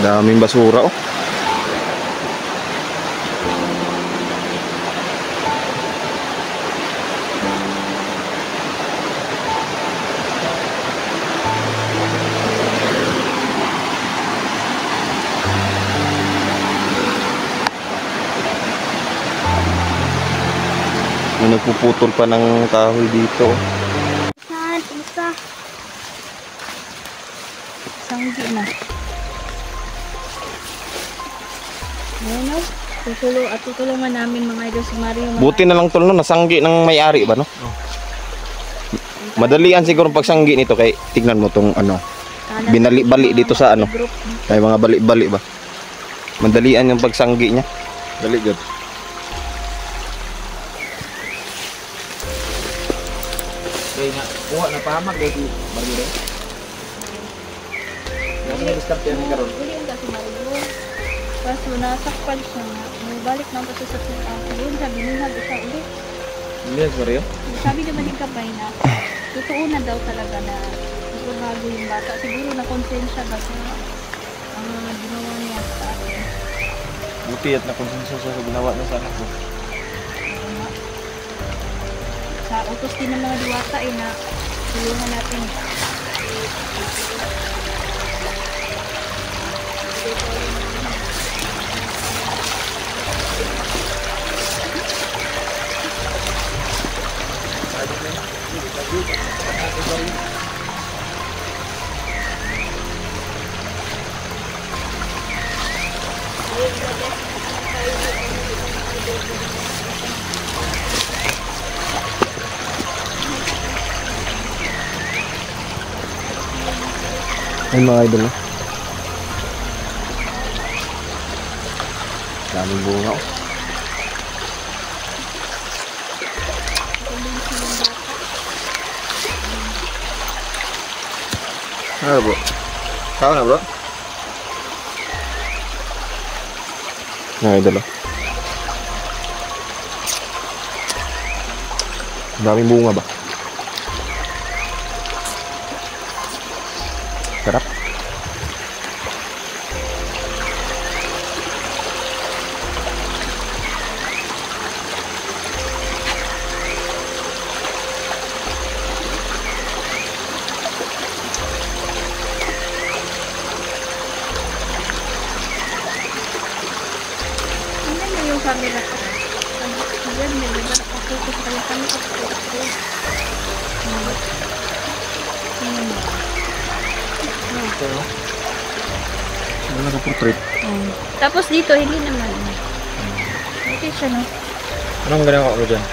Daming basura oh. May nagpuputol pa ng kahoy dito. Isa. Sanggi na. Ayan o. Tutulungan namin mga idol si Mario. Buti na lang tol no, nasanggi ng may-ari ba no? Oh. Madalian siguro pagsanggi nito kay tignan mo tong ano. Binali-bali dito sa ano. May mga bali-bali ba? Madalian yung pagsanggi niya. Dali good. Kaya nga, kuha na pahamag dahil Mario rin. Nasa nag-start yan ni Karon. Hindi yung kasi Mario. Kaso nasakpan siya nga. Balik na pa siya sa yun. Sabi niya siya ulit. Hindi yan Mario? Sabi naman yung kapay na totoo na daw talaga na bago yung bata. Siguro na konsensya ba sa ginawa niya sa akin. Buti at nakonsensya siya sa ginawa na sa anak ko. Sa utos din ng mga diwata ay na tulungan natin. Ay mga idol oh. Daming bunga oh. Ano bro? Saan na bro? Mga idol oh. Daming bunga ba? Sarap. Yung camera ko. Ayan, may naman ako kaya kami ako. Ito no? Ano na portrait? Tapos dito, hindi naman. Okay siya, no? Anong ganawa ko dyan?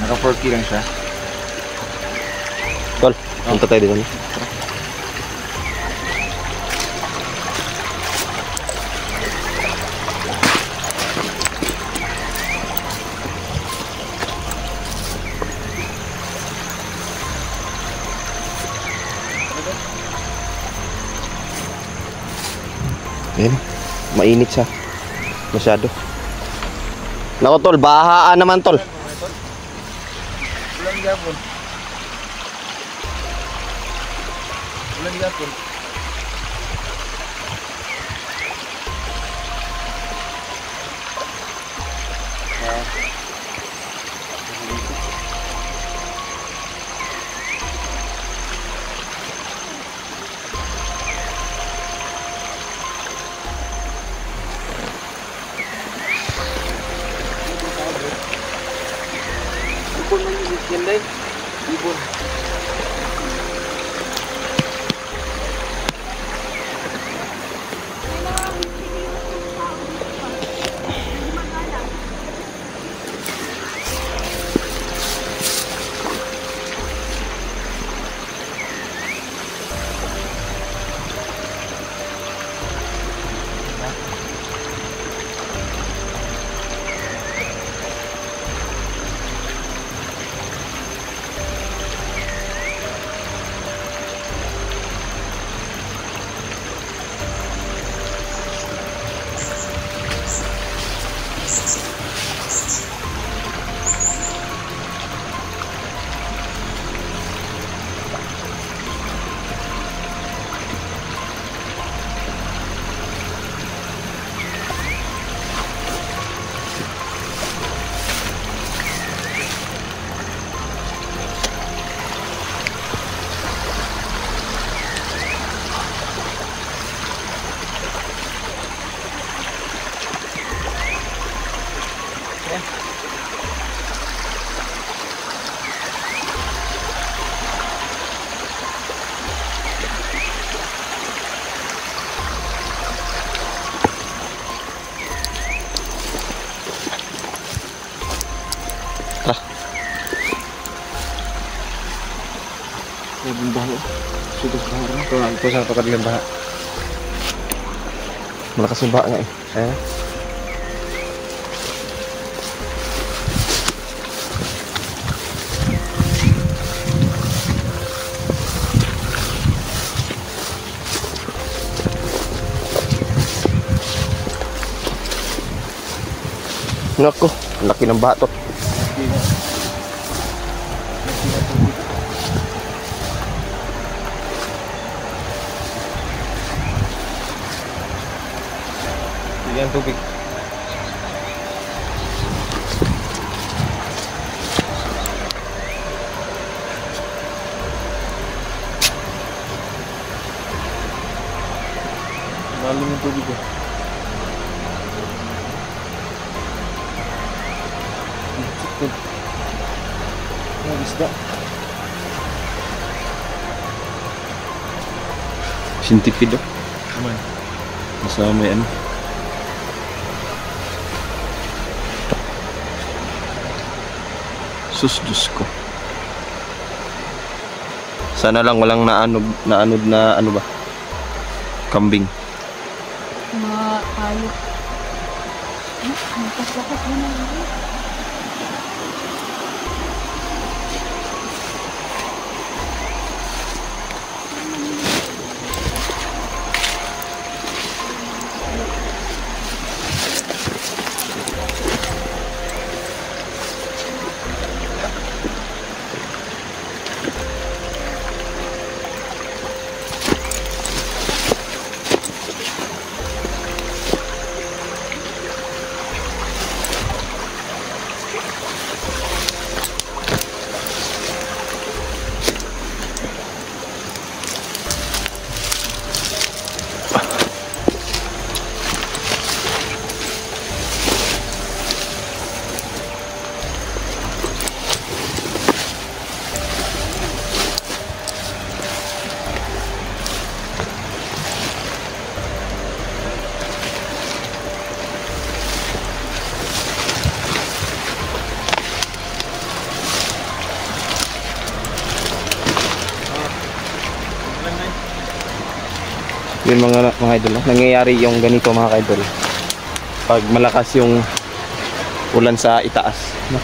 Naka 4K lang siya. Tol, punta tayo dito. Ayan, mainit siya. Masyado. Nako tol, bahaan naman tol. Ulan gapon. Ulan gapon. Ibon man yung yan day. Ibon. Tara. Yung baho. Sudos baho na. Ito sa pagkadilang baha. Malakas yung baha nga eh. Ayan. Nako, laki ng bato. Yan tubig. Lalim yung tubig eh. Ang isda. Sintipid oh. Aman. Nasa may ano. Sus, Diyos ko. Sana lang walang naanod na ano ba? Kambing. Mga hayop. Nagpaslakas mo na yun. Yun mga idol, nangyayari yung ganito mga idol pag malakas yung ulan sa itaas, no?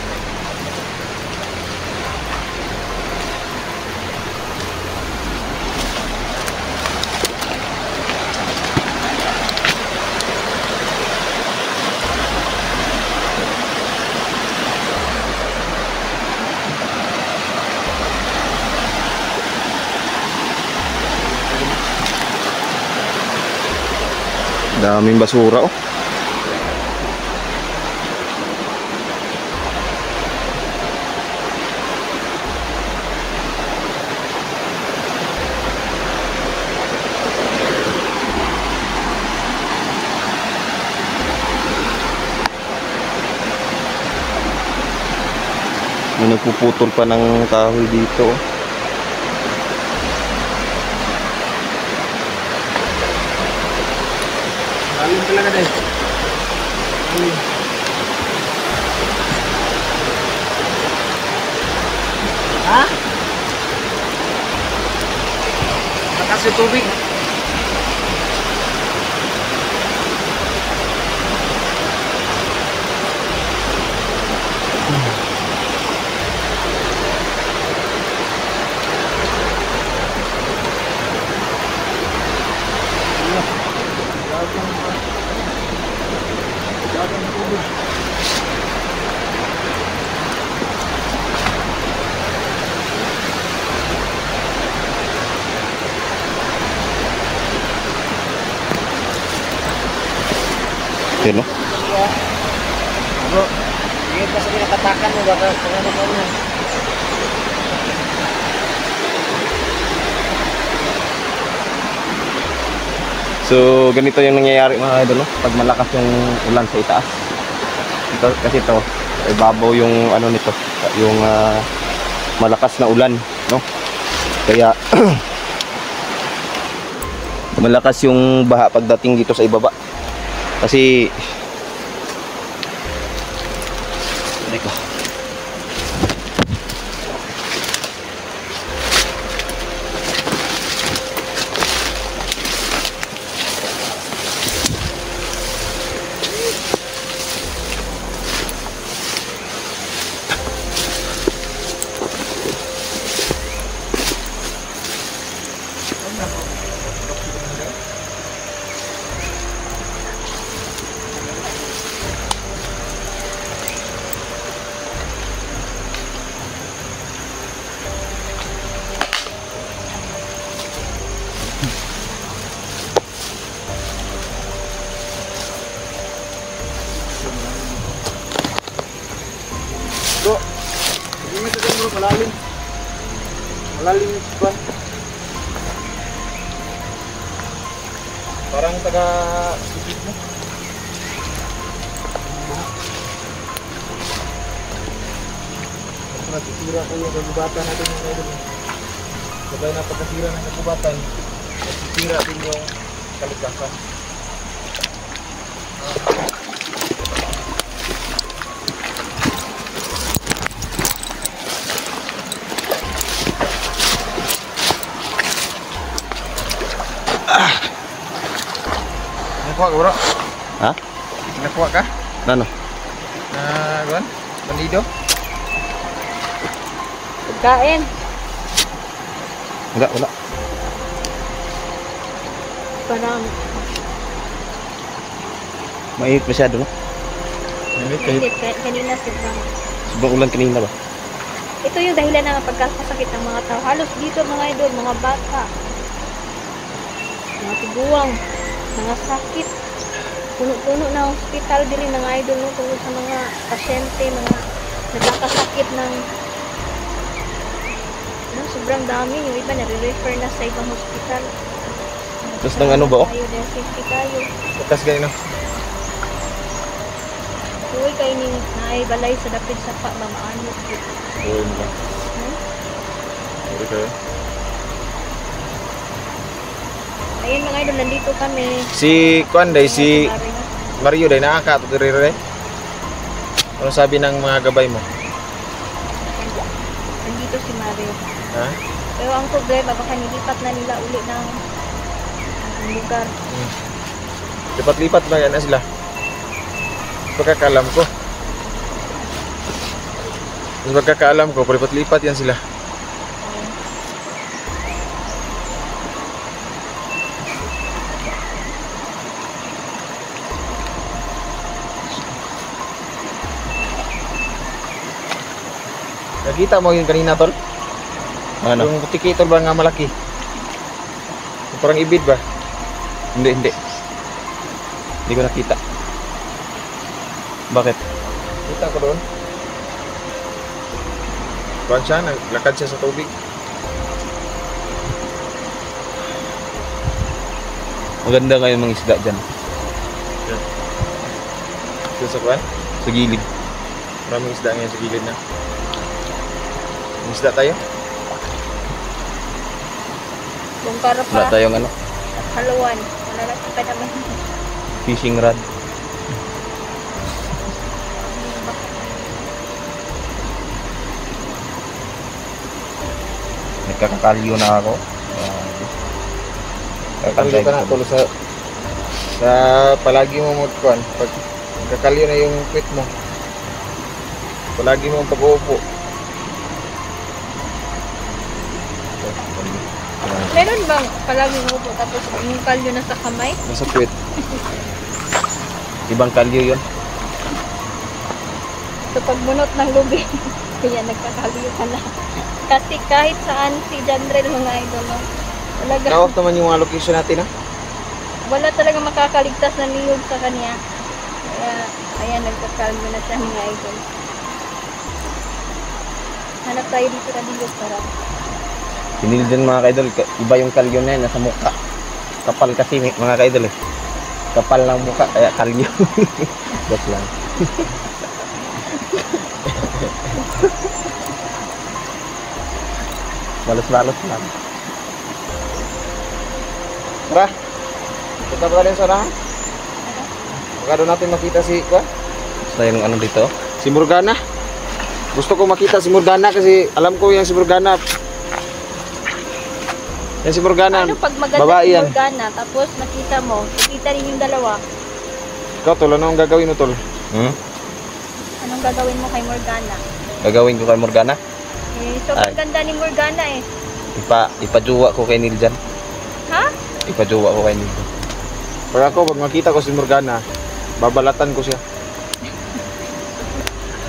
Daming basura oh. May nagpuputol pa ng kahoy dito oh. Lalim talaga dahil. Lalim. Ha? Lakas yung tubig. Yun, no? Bro, ingin pa sa kinatatakan mo, baka ano ka mo. So, ganito yung nangyayari mga idol, no? Pag malakas yung ulan sa itaas. Ito, kasi ito, ibabaw yung ano nito, yung malakas na ulan, no? Kaya, malakas yung baha pagdating dito sa ibaba. Kasi, Bro, hindi ito bro, malalim. Malalim yung sikuan. Parang taga-sipit mo. Nasisira ko yung kagubatan natin yung idol. Sabay na pagkasira ng kagubatan, nasisira din yung kalikasan. Nakuha ka bro? Ha? Nakuha ka? Ano? Kuan? Bandido? Pagkain. Wala. Parang Mainit masyado, no? hindi, kanina sobrang. Sobrang ulan kanina ba? Ito yung dahilan ng pagkakasakit ng mga tao. Halos dito mga idol, mga bata, mga tiguang, mga sakit. Puno-puno na hospital din mga idol no, tungkol sa mga pasyente, mga nagkakasakit ng sobrang dami. Yung iba nare-refer na sa ibang hospital. Tapos ng ano ba, oh? Tayo, dahil safety tayo. Bukas ganyan no? Uy, kayo ni naibalay sa dapit sa pa, mamaano. Uy mo lang. Uy kayo. Ayun mga idol, nandito kami. Si Kuan day, si Mario. Mario day, nakaka to dire. Ano sabi ng mga gabay mo? Nandito si Mario. Ha? Pero ang problema, baka nilipat na nila uli ng lugar. Lipat-lipat ba yan na sila? Pagkakaalam ko. Pagkakaalam ko, lipat-lipat yan sila. Nakita mo yun kanina, tol? Ano? Yung butiki, tol ba nga malaki? Yung parang ibid ba? Hindi. Hindi ko nakita. Bakit? Kita ko doon. Kuan siya, naglakad siya sa tubig. Maganda ngayon mga isda dyan. Doon sa kuan? Sa gilid. Maraming isda ngayon sa gilid na. May isda tayo? Bungkara Wala pa, tayong ano, haluan. Wala na pa naman. fishing rod. Nagkakakalyo na ako. Kalyo ka na tol sa palagi mo kuan. Pag kakalyo na yung quit mo. Palagi mo pag-uupo. Meron bang palagi mo po tapos yung kalyo na sa kamay? Nasa quit. Ibang kalyo yun. So pagmunot ng lubi, kaya nagkakalyo ka na. Kasi kahit saan si Janrel mga idol, no? Talaga, Na-off naman yung mga location natin ha. wala talaga makakaligtas na niyog sa kanya. Kaya, ayan, nagkakalyo na siya mga idol. Hanap tayo dito na niyog para. Pinili dyan mga kaidol, iba yung kalyo na yun, nasa mukha. Kapal kasi mga kaidol eh. Kapal ng mukha, kaya kalyo. Joke lang. Balos-balos lang. Tara. Punta pa tayo sa unahan. Baka doon natin makita si kuan. Basta yung ano dito. Si Morgana. Gusto ko makita si Morgana kasi alam ko yung si Morgana. Yan si Morgana. Ano pag maganda babae si yan. Morgana, tapos nakita mo, nakita rin yung dalawa, Ikaw tol, anong gagawin mo tol? anong gagawin mo kay Morgana? Gagawin ko kay Morgana. Eh, so Ay. ganda ni Morgana eh. Ipajuwa ko kay Niljan. Ha? Ipajuwa ko kay Niljan. Pag ako, pag makita ko si Morgana, babalatan ko siya.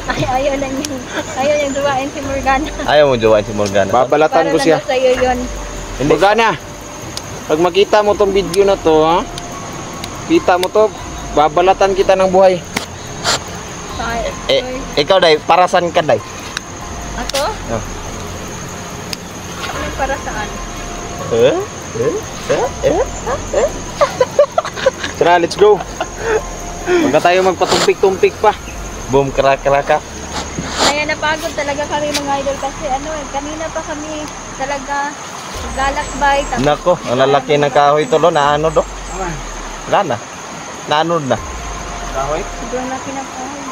Ay, ayaw niyang duwain si Morgana. Ayaw mo juwain si Morgana. Babalatan Para ko siya. lang daw sa'yo yun. Morgana, pag makita mo tong video na to, ha? Kita mo to, babalatan kita ng buhay. Ay, ikaw day, para saan ka day? Ato? Oh. Ano para saan? Tara, let's go. Huwag na tayo magpatumpik-tumpik pa. Boom, kraka-kraka. Kaya napagod talaga kami mga idol kasi kanina pa kami talaga galakbay. Nako, ang lalaki ng kahoy to do, naano do? Wala na. Naano na. Kahoy? Sobrang laki ng kahoy.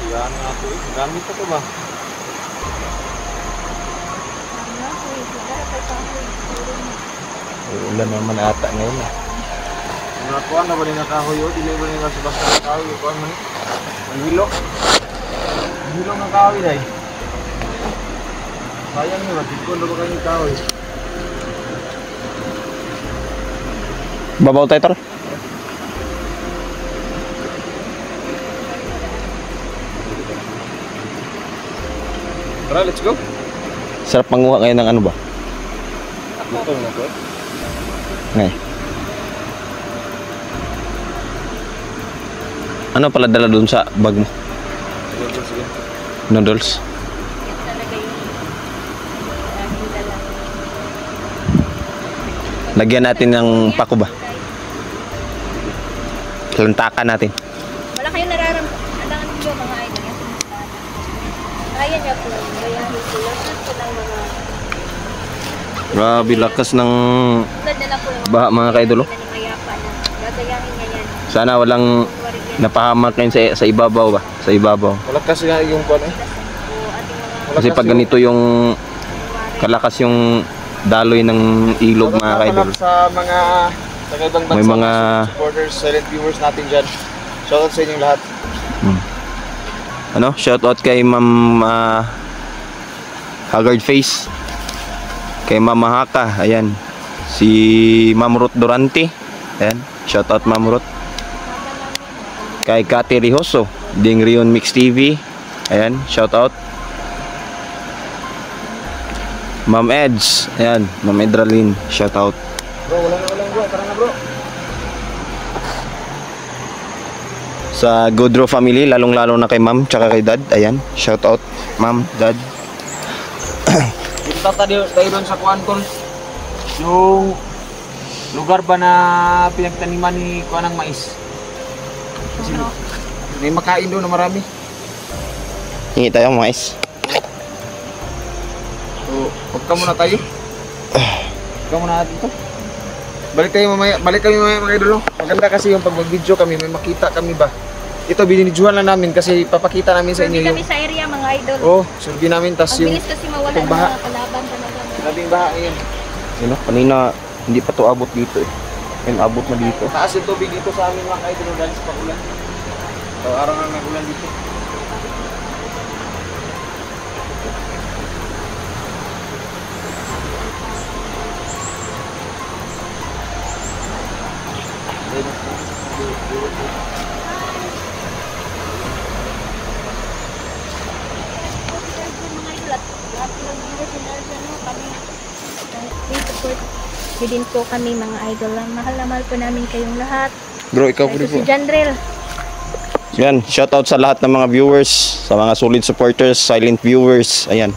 Yan nga po eh. Gamit ito ba? Ulan naman ata ngayon eh. Nakuha na ba rin ang kahoy o? Dili ba rin ang basta ng kahoy? Kuha mo ni? Ang hilo. Ang hilo ng kahoy day. Sayang nyo, matikon na ba kayo yung kahoy? Babaw tayo tol. Tara, let's go. Sarap manguha ngayon ng ano ba? Luto na po eh. Ngay. Ano pala dala doon sa bag mo? Sige, sige. Noodles. Talaga yung aming dala. Lagyan natin ng pako ba? Lantakan natin. Wala kayong nararamdaman nyo mga idol. Kaya niya po. Gayahin po. Lahat po ng mga Grabe, lakas ng tulad na lang po ng baha mga kaidolo. na ni Mayapa na gagayahin niya yan. Sana walang Kuwari yan napahamak ngayon sa ibabaw ba? Sa ibabaw. Wala kasi nga yung kuha eh. po ating mga Kasi pag ganito yung kalakas yung daloy ng ilog mga kaidol. Sa mga ibang bansa, May mga- supporters, silent viewers natin dyan. Shoutout sa inyong lahat. Ano? Shoutout kay Ma'am Haggard Face. Kay Ma'am Mahaka. Ayan. Si Ma'am Ruth Durante. Ayan. Shoutout Ma'am Ruth. Kay Kati Rijoso. Ding Rion Mix TV. Ayan. Shoutout. Ma'am Eds. Ayan. Ma'am Edralyn. Shoutout. Bro, walang bro. Tara na bro. Sa Goodrow family, lalong-lalo na kay Ma'am tsaka kay Dad. Ayan. Shoutout Ma'am, Dad. Dito tayo doon sa kuan tol. Yung lugar ba na pinagtaniman ni kuan ng mais? Kasi may makain doon na marami. Hingi tayo mais. So, huwag ka muna tayo. Huwag ka muna dito. Balik kami mamaya mga idolo. Maganda kasi yung pag mag-video kami, may makita kami ba. Ito, binidyohan lang namin kasi papakita namin sa inyo Survey yung... kami sa area mga idol. Oh, survey namin, tas Ang yung... bilis kasi mawala ng baha. mga kalaban talaga. Sinabing baha ngayon. Yun, kanina hindi pa to abot dito eh. Ngayon abot na dito. Taas yung tubig dito sa amin mga idolo dahil sa pagulan. So, araw na nagulan dito. Mga idol at lahat ng mga sinarsan kami. Please support nyo din po kami mga idol. Mahal na mahal po namin kayong lahat. Bro, ikaw Ito si Janrel. Yan, shoutout sa lahat ng mga viewers, sa mga solid supporters, silent viewers. Ayan.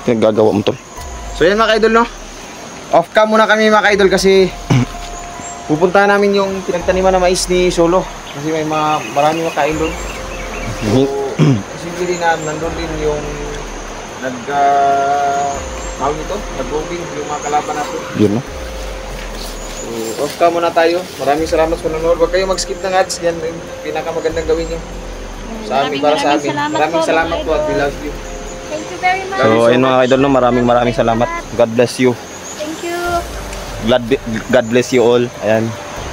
Pinagagawa mo tol. So yan mga idol no. Off cam muna kami mga idol kasi pupuntahan namin yung pinagtaniman na mais ni Solo kasi may marami makain doon. So, simple din na nandun din yung tawag nito, nag-bombing yung mga kalaban natin. Yun no. So, off cam muna tayo. Maraming salamat sa nanonood. Huwag kayo mag-skip ng ads. Yan yung pinakamagandang gawin nyo. Sa amin, para sa amin. Maraming salamat po at we love you. Thank you very much. So ayun mga idol no, maraming salamat. God bless you. Thank you. God bless you all. Ayan.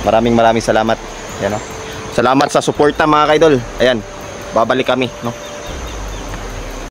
Maraming salamat. Ayan no. Salamat sa suporta mga idol. Ayan. Babalik kami no.